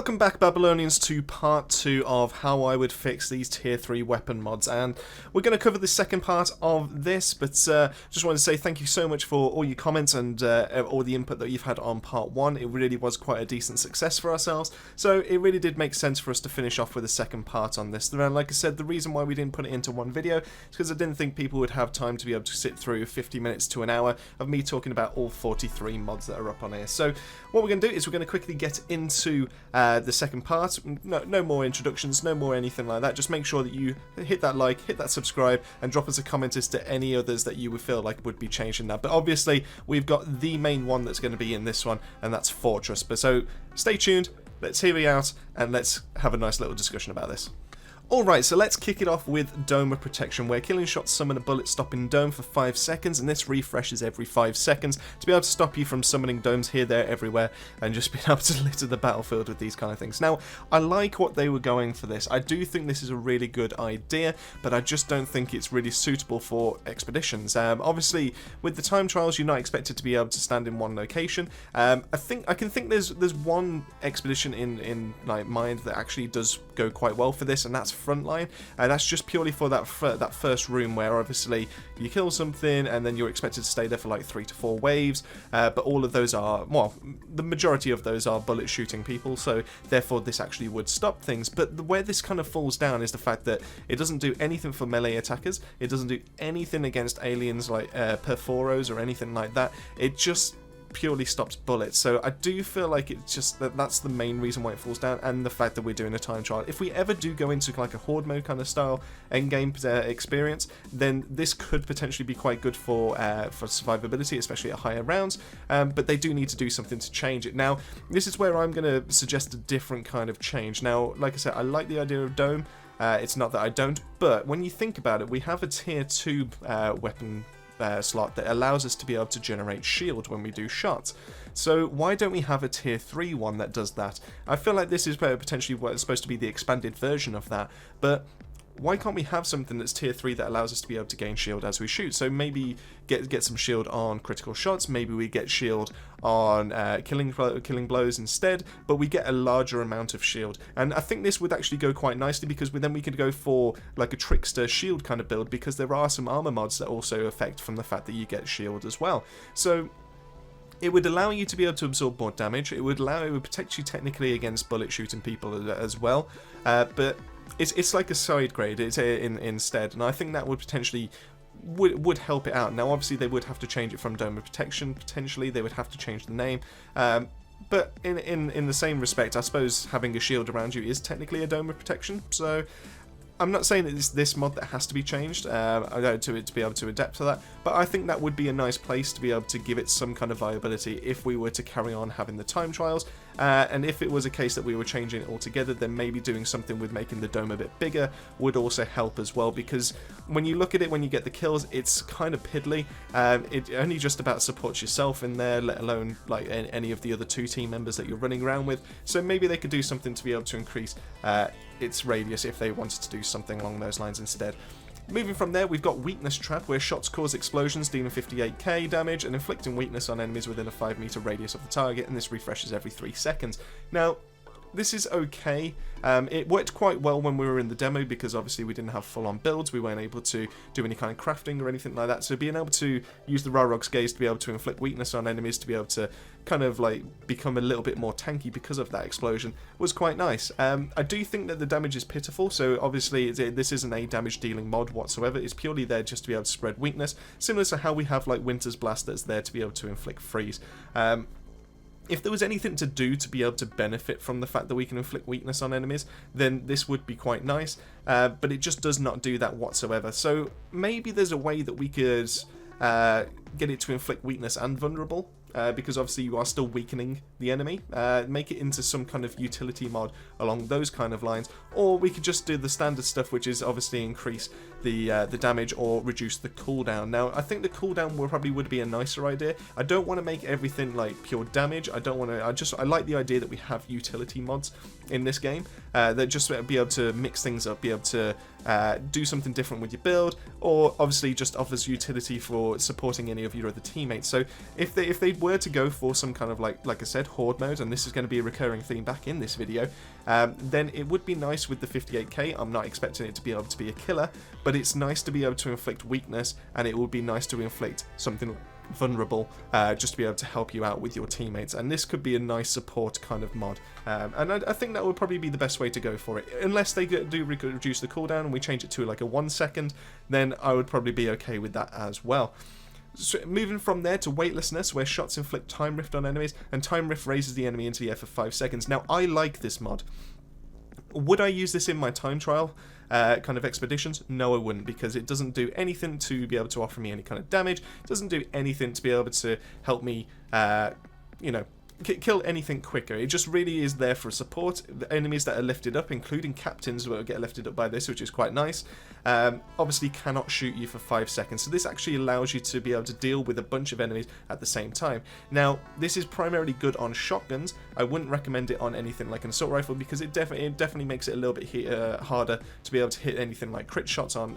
Welcome back, Babylonians, to part 2 of how I would fix these tier 3 weapon mods, and we're going to cover the second part of this, but just wanted to say thank you so much for all your comments and all the input that you've had on part 1. It really was quite a decent success for ourselves, so it really did make sense for us to finish off with a second part on this. And like I said, the reason why we didn't put it into one video is because I didn't think people would have time to be able to sit through 50 minutes to an hour of me talking about all 43 mods that are up on here. So what we're going to do is we're going to quickly get into the second part. No more introductions, no more anything like that. Just make sure that you hit that like, hit that subscribe, and drop us a comment as to any others that you would feel like would be changing that. But obviously, we've got the main one that's going to be in this one, and that's Fortress. But so stay tuned, let's hear you out, and let's have a nice little discussion about this. Alright, so let's kick it off with Dome of Protection, where killing shots summon a bullet stopping dome for 5 seconds, and this refreshes every 5 seconds to be able to stop you from summoning domes here, there, everywhere, and just being able to litter the battlefield with these kind of things. Now, I like what they were going for this. I do think this is a really good idea, but I just don't think it's really suitable for expeditions. Obviously, with the time trials, you're not expected to be able to stand in one location. I can think there's one expedition in like mind that actually does go quite well for this, and that's Frontline, and that's just purely for that first room where obviously you kill something and then you're expected to stay there for like 3 to 4 waves, but all of those are, well, the majority of those are bullet shooting people, so therefore this actually would stop things. But where this kind of falls down is the fact that it doesn't do anything for melee attackers, it doesn't do anything against aliens like perforos or anything like that. It just purely stops bullets. So I do feel like it's just that's the main reason why it falls down, and the fact that we're doing a time trial. If we ever do go into like a horde mode kind of style endgame experience, then this could potentially be quite good for survivability, especially at higher rounds, but they do need to do something to change it. Now, this is where I'm going to suggest a different kind of change. Now, like I said, I like the idea of dome. It's not that I don't, but when you think about it, we have a tier 2 weapon slot that allows us to be able to generate shield when we do shots. So why don't we have a tier 3 one that does that? I feel like this is potentially what is supposed to be the expanded version of that, but why can't we have something that's tier 3 that allows us to be able to gain shield as we shoot? So maybe get some shield on critical shots, maybe we get shield on killing blows instead, but we get a larger amount of shield. And I think this would actually go quite nicely, because then we could go for like a trickster shield kind of build, because there are some armor mods that also affect from the fact that you get shield as well. So it would allow you to be able to absorb more damage, it would protect you technically against bullet shooting people as well, but it's like a side grade instead, and I think that would potentially would help it out. Now, obviously, they would have to change it from Dome of Protection, potentially. They would have to change the name. But in the same respect, I suppose having a shield around you is technically a Dome of Protection. So I'm not saying that it's this mod that has to be changed to be able to adapt to that, but I think that would be a nice place to be able to give it some kind of viability if we were to carry on having the time trials. And if it was a case that we were changing it altogether, then maybe doing something with making the dome a bit bigger would also help as well, because when you look at it, when you get the kills, it's kind of piddly. It only just about supports yourself in there, let alone like any of the other 2 team members that you're running around with. So maybe they could do something to be able to increase its radius if they wanted to do something along those lines instead. Moving from there, we've got Weakness Trap, where shots cause explosions, dealing 58k damage and inflicting weakness on enemies within a 5-meter radius of the target, and this refreshes every 3 seconds. Now, this is okay. It worked quite well when we were in the demo, because obviously we didn't have full-on builds, we weren't able to do any kind of crafting or anything like that, so being able to use the Rarog's Gaze to be able to inflict weakness on enemies, to be able to kind of like become a little bit more tanky because of that explosion, was quite nice. I do think that the damage is pitiful, so obviously this isn't a damage dealing mod whatsoever, it's purely there just to be able to spread weakness, similar to how we have like Winter's Blast that's there to be able to inflict freeze. If there was anything to do to be able to benefit from the fact that we can inflict weakness on enemies, then this would be quite nice, but it just does not do that whatsoever. So maybe there's a way that we could get it to inflict weakness and vulnerable, because obviously you are still weakening the enemy. Make it into some kind of utility mod along those kind of lines, or we could just do the standard stuff, which is obviously increase the damage or reduce the cooldown. Now, I think the cooldown would be a nicer idea. I don't want to make everything like pure damage. I don't want to. I like the idea that we have utility mods in this game, that just be able to mix things up, be able to do something different with your build, or obviously just offers utility for supporting any of your other teammates. So if they were to go for some kind of like I said, horde mode, and this is going to be a recurring theme back in this video, then it would be nice with the 58k. I'm not expecting it to be able to be a killer, but it's nice to be able to inflict weakness, and it would be nice to inflict something vulnerable, just to be able to help you out with your teammates, and this could be a nice support kind of mod, and I think that would probably be the best way to go for it, unless they do reduce the cooldown and we change it to like a 1 second, then I would probably be okay with that as well. So moving from there to weightlessness, where shots inflict time rift on enemies, and time rift raises the enemy into the air for 5 seconds. Now I like this mod. Would I use this in my time trial kind of expeditions? No, I wouldn't, because it doesn't do anything to be able to offer me any kind of damage. It doesn't do anything to be able to help me, you know, kill anything quicker. It just really is there for support. The enemies that are lifted up, including captains, will get lifted up by this, which is quite nice. Obviously cannot shoot you for 5 seconds, so this actually allows you to be able to deal with a bunch of enemies at the same time. Now, this is primarily good on shotguns. I wouldn't recommend it on anything like an assault rifle, because it definitely makes it a little bit harder to be able to hit anything like crit shots on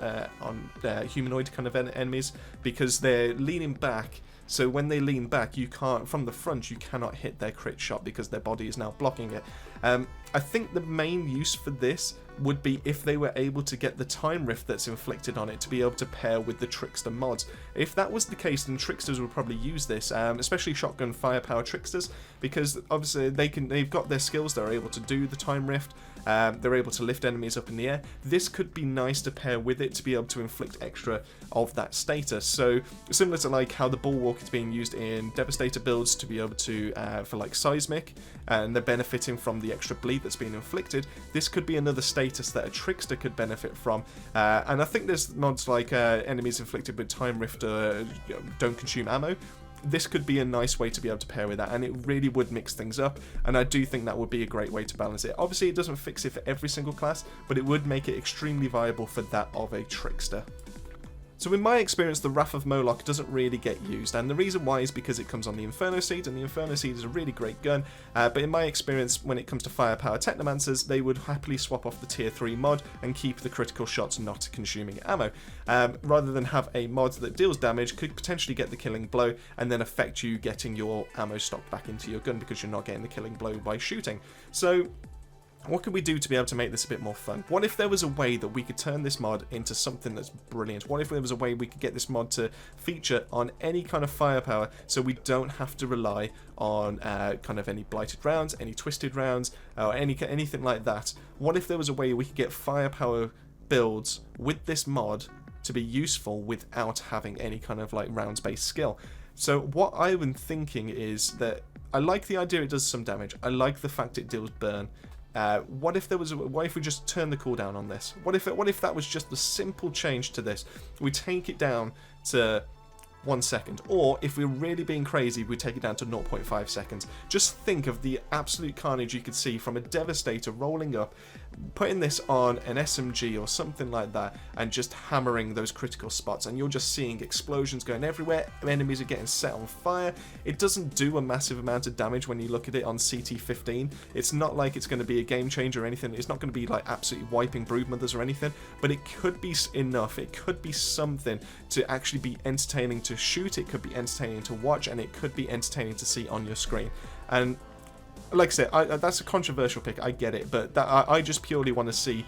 humanoid kind of enemies, because they're leaning back. So when they lean back, you can't, from the front, you cannot hit their crit shot because their body is now blocking it. I think the main use for this would be if they were able to get the time rift that's inflicted on it to be able to pair with the Trickster mods. If that was the case, then Tricksters would probably use this, especially shotgun firepower Tricksters, because obviously they've got their skills, they're able to do the time rift, they're able to lift enemies up in the air. This could be nice to pair with it to be able to inflict extra of that status. So similar to like how the Bulwark is being used in Devastator builds to be able to, for like seismic, and they're benefiting from the extra bleed that's being inflicted, this could be another status that a Trickster could benefit from. And I think there's mods like enemies inflicted with time rift don't consume ammo. This could be a nice way to be able to pair with that, and it really would mix things up, and I do think that would be a great way to balance it. Obviously it doesn't fix it for every single class, but it would make it extremely viable for that of a Trickster. So in my experience, the Wrath of Moloch doesn't really get used, and the reason why is because it comes on the Inferno Seed, and the Inferno Seed is a really great gun, but in my experience, when it comes to Firepower Technomancers, they would happily swap off the Tier 3 mod and keep the critical shots not consuming ammo, rather than have a mod that deals damage, could potentially get the killing blow, and then affect you getting your ammo stock back into your gun because you're not getting the killing blow by shooting. So what could we do to be able to make this a bit more fun? What if there was a way that we could turn this mod into something that's brilliant? What if there was a way we could get this mod to feature on any kind of firepower, so we don't have to rely on kind of any blighted rounds, any twisted rounds, or anything like that? What if there was a way we could get firepower builds with this mod to be useful without having any kind of like rounds-based skill? So what I've been thinking is that I like the idea it does some damage. I like the fact it deals burn. What if we just turn the cooldown on this? What if that was just the simple change to this? We take it down to 1 second, or if we're really being crazy, we take it down to 0.5 seconds. Just think of the absolute carnage you could see from a Devastator rolling up, putting this on an SMG or something like that, and just hammering those critical spots, and you're just seeing explosions going everywhere, enemies are getting set on fire. It doesn't do a massive amount of damage when you look at it on CT15. It's not like it's going to be a game changer or anything. It's not going to be like absolutely wiping broodmothers or anything, but it could be enough. It could be something to actually be entertaining to shoot, it could be entertaining to watch, and it could be entertaining to see on your screen. And like I said, that's a controversial pick, I get it, but I just purely want to see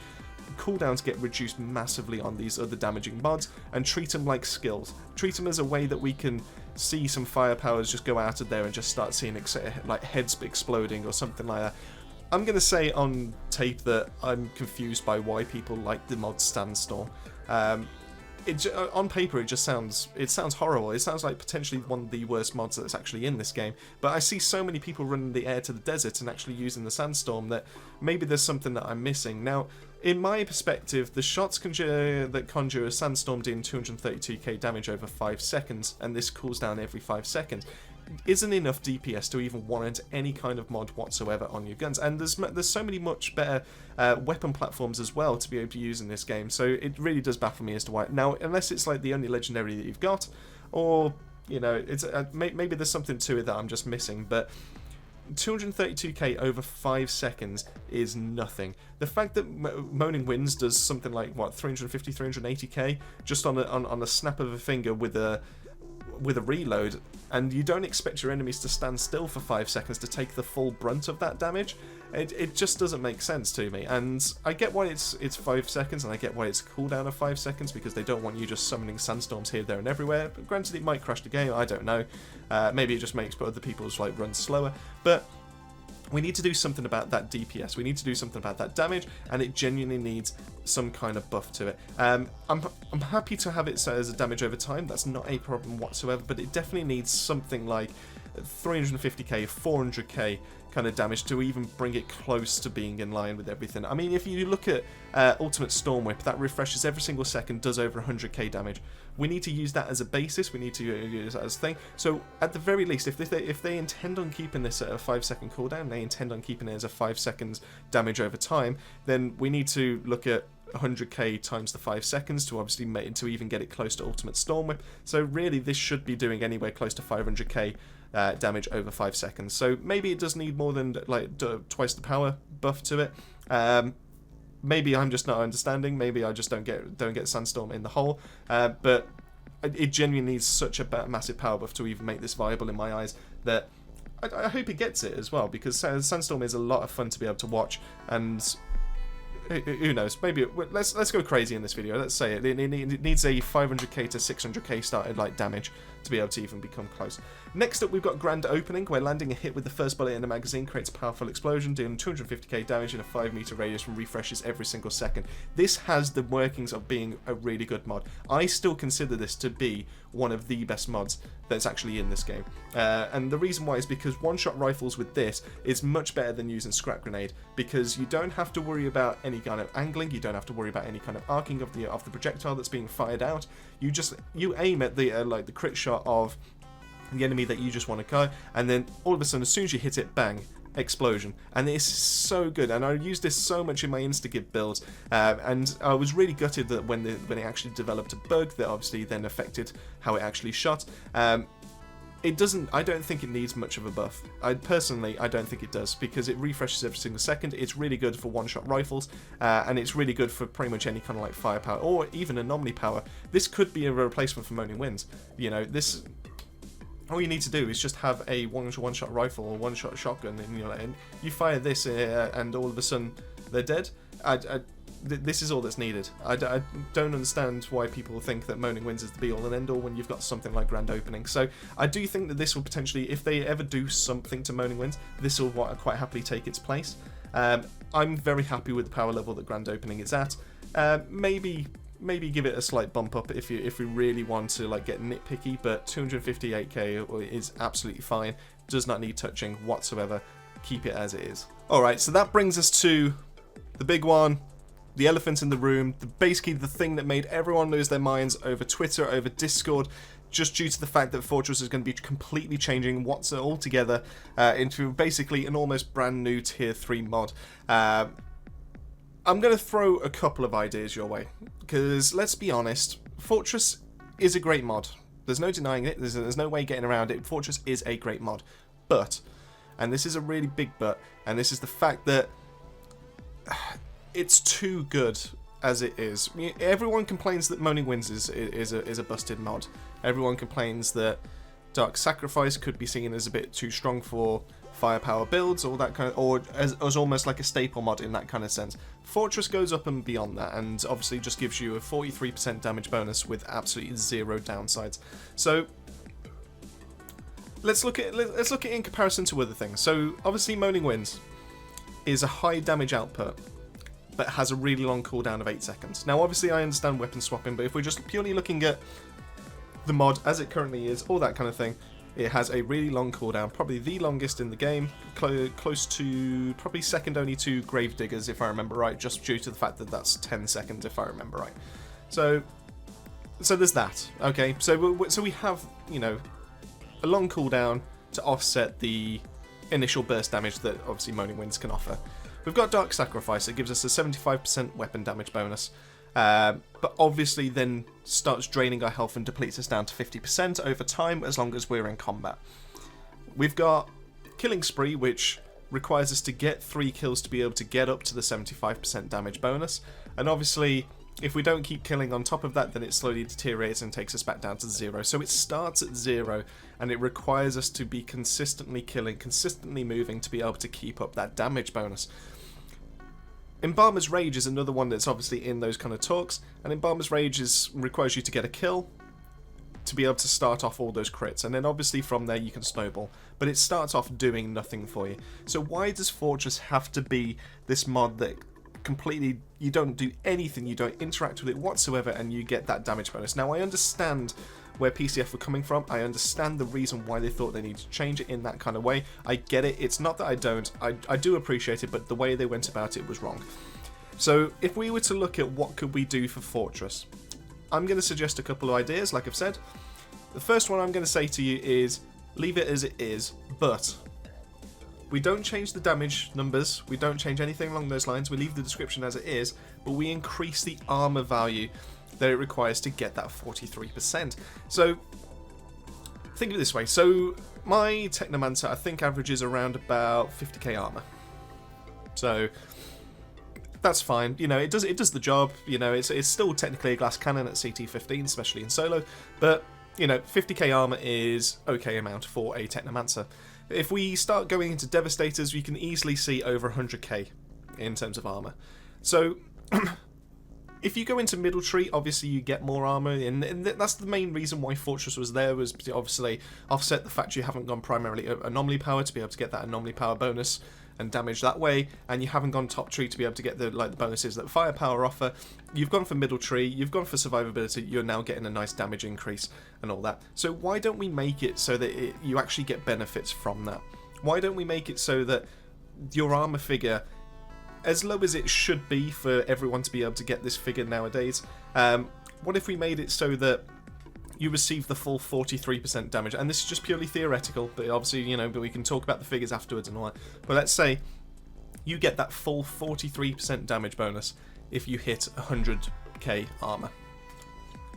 cooldowns get reduced massively on these other damaging mods, and treat them like skills. Treat them as a way that we can see some firepowers just go out of there and just start seeing like heads exploding or something like that. I'm going to say on tape that I'm confused by why people like the mod Sandstorm. On paper, it sounds horrible. It sounds like potentially one of the worst mods that's actually in this game. But I see so many people running the air to the desert and actually using the Sandstorm that maybe there's something that I'm missing. Now, in my perspective, the shots that conjure a Sandstorm doing 232k damage over 5 seconds, and this cools down every 5 seconds, isn't enough DPS to even warrant any kind of mod whatsoever on your guns. And there's so many much better weapon platforms as well to be able to use in this game, so it really does baffle me as to why. Now, unless it's like the only legendary that you've got, or you know, it's maybe there's something to it that I'm just missing, but 232k over 5 seconds is nothing. The fact that Moaning Winds does something like, what, 350, 380k just on a snap of a finger with a reload, and you don't expect your enemies to stand still for 5 seconds to take the full brunt of that damage, it just doesn't make sense to me. And I get why it's 5 seconds, and I get why it's a cooldown of 5 seconds, because they don't want you just summoning sandstorms here, there, and everywhere. But granted, it might crash the game, I don't know. Maybe it just makes other people's like runs slower, but we need to do something about that DPS. We need to do something about that damage, and it genuinely needs some kind of buff to it. I'm happy to have it set as a damage over time. That's not a problem whatsoever, but it definitely needs something like 350k, 400k kind of damage to even bring it close to being in line with everything. I mean, if you look at Ultimate Storm Whip, that refreshes every single second, does over 100k damage. We need to use that as a basis. We need to use that as a thing. So at the very least, if they intend on keeping this at a 5-second cooldown, they intend on keeping it as a 5 seconds damage over time, then we need to look at 100k times the 5 seconds to obviously to even get it close to Ultimate Storm Whip. So really, this should be doing anywhere close to 500k damage over 5 seconds. So maybe it does need more than like twice the power buff to it. Maybe I'm just not understanding. Maybe I just don't get Sandstorm in the hole. But it genuinely needs such a massive power buff to even make this viable in my eyes, that I hope it gets it as well, because Sandstorm is a lot of fun to be able to watch. And who knows? Maybe let's go crazy in this video. Let's say it needs a 500k to 600k started like damage to be able to even become close. Next up, we've got Grand Opening, where landing a hit with the first bullet in a magazine creates a powerful explosion, doing 250k damage in a 5-meter radius from refreshes every single second. This has the workings of being a really good mod. I still consider this to be one of the best mods that's actually in this game. And the reason why is because one-shot rifles with this is much better than using Scrap Grenade, because you don't have to worry about any kind of angling, you don't have to worry about any kind of arcing of the projectile that's being fired out. You aim at the like the crit shot of the enemy that you just want to kill, and then all of a sudden, as soon as you hit it, bang, explosion. And it's so good, and I used this so much in my Instagib builds, and I was really gutted that when it actually developed a bug that obviously then affected how it actually shot. I don't think it needs much of a buff. I don't think it does, because it refreshes every single second. It's really good for one-shot rifles, and it's really good for pretty much any kind of like firepower, or even anomaly power. This could be a replacement for Moaning Winds. You know, this... All you need to do is just have a one-shot rifle or one-shot shotgun, and you fire this, and all of a sudden they're dead. This is all that's needed. I don't understand why people think that Moaning Winds is the be-all and end-all when you've got something like Grand Opening. So I do think that this will potentially, if they ever do something to Moaning Winds, this will quite happily take its place. I'm very happy with the power level that Grand Opening is at. Maybe give it a slight bump up if we really want to like get nitpicky, but 258k is absolutely fine. Does not need touching whatsoever. Keep it as it is. Alright, so that brings us to the big one, the elephant in the room, basically the thing that made everyone lose their minds over Twitter, over Discord, just due to the fact that Fortress is going to be completely changing what's altogether into basically an almost brand new tier 3 mod. I'm going to throw a couple of ideas your way, because let's be honest, Fortress is a great mod. There's no denying it, there's no way getting around it. Fortress is a great mod. But, and this is a really big but, and this is the fact that it's too good as it is. Everyone complains that Moaning Winds is a busted mod. Everyone complains that Dark Sacrifice could be seen as a bit too strong for firepower builds, or that kind of, or as almost like a staple mod in that kind of sense. Fortress goes up and beyond that, and obviously just gives you a 43% damage bonus with absolutely zero downsides. So let's look at it in comparison to other things. So obviously Moaning Winds is a high damage output, but has a really long cooldown of 8 seconds. Now obviously I understand weapon swapping, but if we're just purely looking at the mod as it currently is, all that kind of thing, it has a really long cooldown, probably the longest in the game, close to probably second only to Gravediggers if I remember right, just due to the fact that that's 10 seconds if I remember right. So there's that. Okay, so we have, you know, a long cooldown to offset the initial burst damage that obviously Moaning Winds can offer. We've got Dark Sacrifice. It gives us a 75% weapon damage bonus. But obviously then starts draining our health and depletes us down to 50% over time as long as we're in combat. We've got killing spree, which requires us to get 3 kills to be able to get up to the 75% damage bonus. And obviously, if we don't keep killing on top of that, then it slowly deteriorates and takes us back down to 0. So it starts at 0, and it requires us to be consistently killing, consistently moving to be able to keep up that damage bonus. Embalmer's Rage is another one that's obviously in those kind of talks, and Embalmer's Rage requires you to get a kill to be able to start off all those crits, and then obviously from there you can snowball, but it starts off doing nothing for you. So why does Fortress have to be this mod that completely, you don't do anything, you don't interact with it whatsoever, and you get that damage bonus? Now, I understand where PCF were coming from. I understand the reason why they thought they needed to change it in that kind of way. I get it. It's not that I don't. I do appreciate it, but the way they went about it was wrong. So if we were to look at what could we do for Fortress, I'm going to suggest a couple of ideas, like I've said. The first one I'm going to say to you is leave it as it is, but we don't change the damage numbers, we don't change anything along those lines, we leave the description as it is, but we increase the armor value that it requires to get that 43%. So think of it this way. So my Technomancer, I think, averages around about 50k armor. So that's fine. You know, it does the job. You know, it's still technically a glass cannon at CT15, especially in solo. But you know, 50k armor is okay amount for a Technomancer. If we start going into Devastators, we can easily see over 100k in terms of armor. So if you go into Middle Tree, obviously you get more armor, and that's the main reason why Fortress was there, was to obviously offset the fact you haven't gone primarily Anomaly Power to be able to get that Anomaly Power bonus and damage that way, and you haven't gone Top Tree to be able to get the bonuses that Firepower offer. You've gone for Middle Tree, you've gone for Survivability, you're now getting a nice damage increase and all that. So why don't we make it so that you actually get benefits from that? Why don't we make it so that your armor figure, as low as it should be for everyone to be able to get this figure nowadays, what if we made it so that you receive the full 43% damage? And this is just purely theoretical, but obviously, you know, but we can talk about the figures afterwards and all that. But let's say you get that full 43% damage bonus if you hit 100k armor.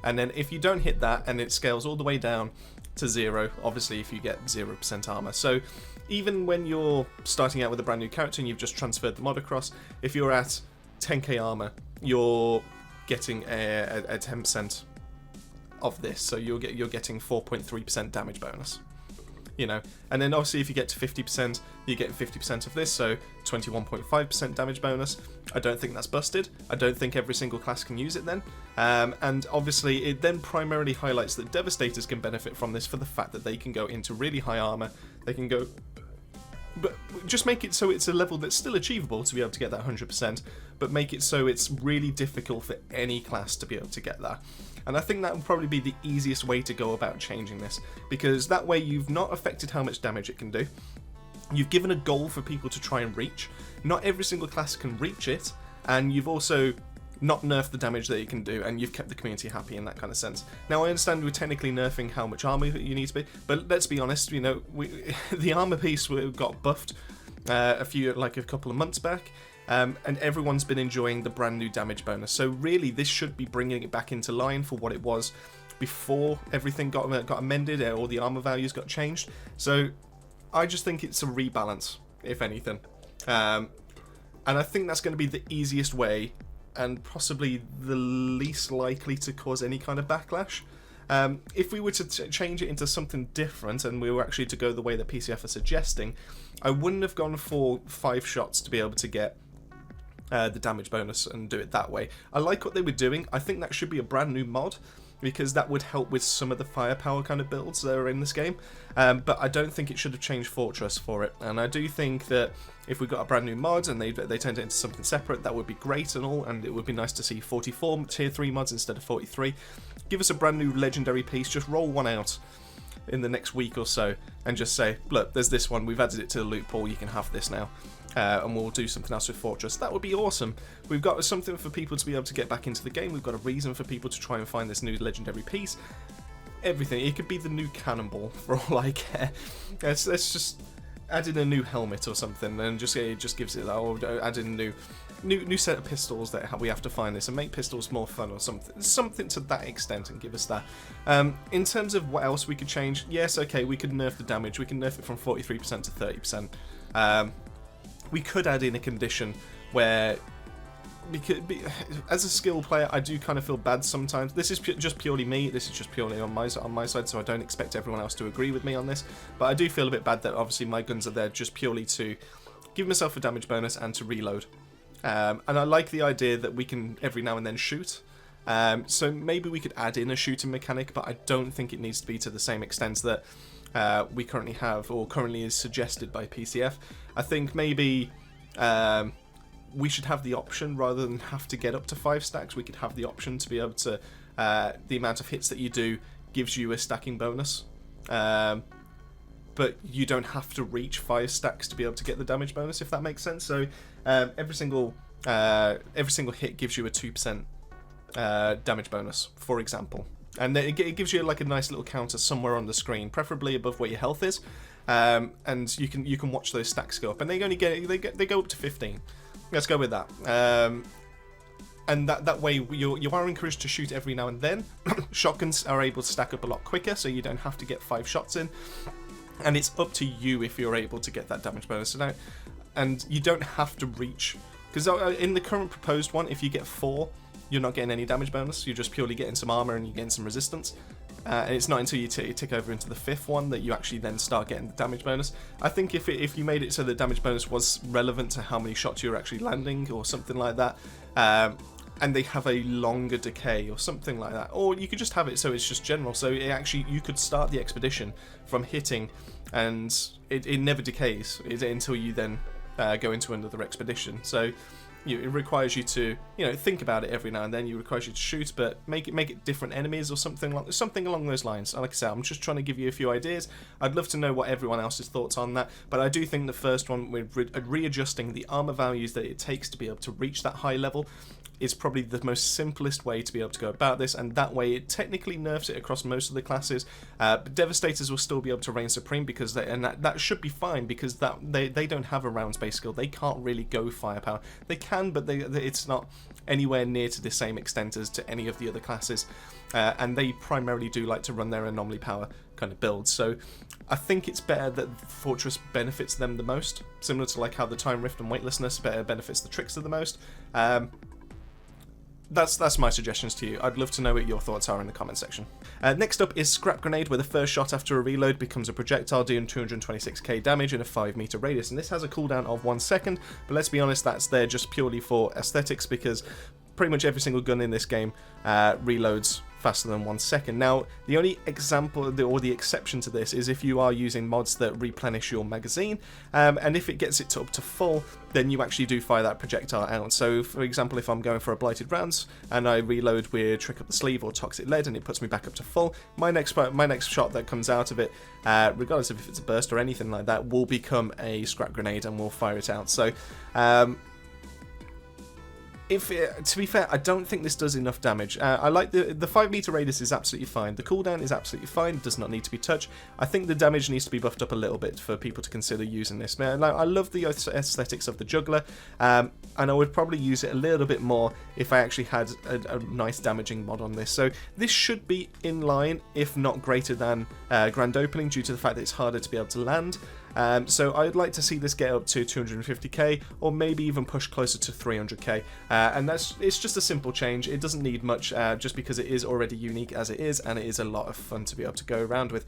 And then if you don't hit that, and it scales all the way down to 0, obviously if you get 0% armor. So even when you're starting out with a brand new character and you've just transferred the mod across, if you're at 10k armor, you're getting a 10% of this, so you're getting 4.3% damage bonus. You know, and then obviously if you get to 50%, you get 50% of this, so 21.5% damage bonus. I don't think that's busted. I don't think every single class can use it then. And obviously it then primarily highlights that Devastators can benefit from this for the fact that they can go into really high armor. They can go, but just make it so it's a level that's still achievable to be able to get that 100%, but make it so it's really difficult for any class to be able to get that. And I think that would probably be the easiest way to go about changing this, because that way you've not affected how much damage it can do. You've given a goal for people to try and reach. Not every single class can reach it, and you've also not nerfed the damage that it can do, and you've kept the community happy in that kind of sense. Now, I understand we're technically nerfing how much armor you need to be, but let's be honest, you know, the armor piece got buffed a couple of months back, and everyone's been enjoying the brand new damage bonus. So really, this should be bringing it back into line for what it was before everything got amended, or the armor values got changed. So I just think it's a rebalance, if anything. And I think that's going to be the easiest way, and possibly the least likely to cause any kind of backlash. If we were to change it into something different, and we were actually to go the way that PCF are suggesting, I wouldn't have gone for 5 shots to be able to get the damage bonus and do it that way. I like what they were doing. I think that should be a brand new mod, because that would help with some of the firepower kind of builds that are in this game. But I don't think it should have changed Fortress for it. And I do think that if we got a brand new mod and they turned it into something separate, that would be great and all, and it would be nice to see 44 tier 3 mods instead of 43. Give us a brand new legendary piece, just roll one out in the next week or so, and just say, look, there's this one, we've added it to the loot pool, you can have this now. And we'll do something else with Fortress. That would be awesome. We've got something for people to be able to get back into the game. We've got a reason for people to try and find this new legendary piece. Everything. It could be the new cannonball for all I care. Let's just add in a new helmet or something, and it just gives it that. Or add in a new new set of pistols that we have to find this and make pistols more fun or something to that extent, and give us that. In terms of what else we could change, yes, okay, we could nerf the damage. We can nerf it from 43% to 30%. We could add in a condition where, as a skill player, I do kind of feel bad sometimes. This is just purely me. This is just purely on my side, so I don't expect everyone else to agree with me on this. But I do feel a bit bad that obviously my guns are there just purely to give myself a damage bonus and to reload. And I like the idea that we can every now and then shoot. So maybe we could add in a shooting mechanic, but I don't think it needs to be to the same extent that we currently have, or currently is suggested by PCF. I think maybe we should have the option, rather than have to get up to 5 stacks, we could have the option to be able to, the amount of hits that you do gives you a stacking bonus. But you don't have to reach 5 stacks to be able to get the damage bonus, if that makes sense. So every single hit gives you a 2% damage bonus, for example. And it gives you like a nice little counter somewhere on the screen, preferably above where your health is. And you can watch those stacks go up, and they go up to 15. Let's go with that. And that way you are encouraged to shoot every now and then. Shotguns are able to stack up a lot quicker, so you don't have to get 5 shots in. And it's up to you if you're able to get that damage bonus out. And you don't have to reach, because in the current proposed one, if you get 4, you're not getting any damage bonus. You're just purely getting some armor and you're getting some resistance. And it's not until you tick over into the 5th one that you actually then start getting the damage bonus. I think if you made it so the damage bonus was relevant to how many shots you're actually landing or something like that, and they have a longer decay or something like that, or you could just have it so it's just general, so you could start the expedition from hitting and it never decays until you then go into another expedition. So it requires you to think about it every now and then. It requires you to shoot, but make it different enemies or something along those lines. Like I said, I'm just trying to give you a few ideas. I'd love to know what everyone else's thoughts on that, but I do think the first one with readjusting the armor values that it takes to be able to reach that high level is probably the most simplest way to be able to go about this, and that way it technically nerfs it across most of the classes, but Devastators will still be able to reign supreme, because that should be fine, because they don't have a rounds-based skill. They can't really go firepower. They can, but it's not anywhere near to the same extent as to any of the other classes, and they primarily do like to run their anomaly power kind of builds. So I think it's better that Fortress benefits them the most, similar to like how the Time Rift and Weightlessness better benefits the Trickster the most. That's my suggestions to you. I'd love to know what your thoughts are in the comment section. Next up is Scrap Grenade, where the first shot after a reload becomes a projectile doing 226k damage in a 5 meter radius, and this has a cooldown of 1 second, but let's be honest, that's there just purely for aesthetics, because pretty much every single gun in this game reloads faster than 1 second. Now, the only example or the exception to this is if you are using mods that replenish your magazine, and if it gets it up to full, then you actually do fire that projectile out. So, for example, if I'm going for a Blighted Rounds and I reload with Trick Up the Sleeve or Toxic Lead and it puts me back up to full, my next shot that comes out of it, regardless of if it's a burst or anything like that, will become a Scrap Grenade and we'll fire it out. So, to be fair, I don't think this does enough damage. I like the 5 meter radius is absolutely fine. The cooldown is absolutely fine. Does not need to be touched. I think the damage needs to be buffed up a little bit for people to consider using this. Man, I love the aesthetics of the juggler, and I would probably use it a little bit more if I actually had a nice damaging mod on this. So this should be in line, if not greater than Grand Opening, due to the fact that it's harder to be able to land. So I'd like to see this get up to 250k, or maybe even push closer to 300k, and it's just a simple change. It doesn't need much, just because it is already unique as it is, and it is a lot of fun to be able to go around with.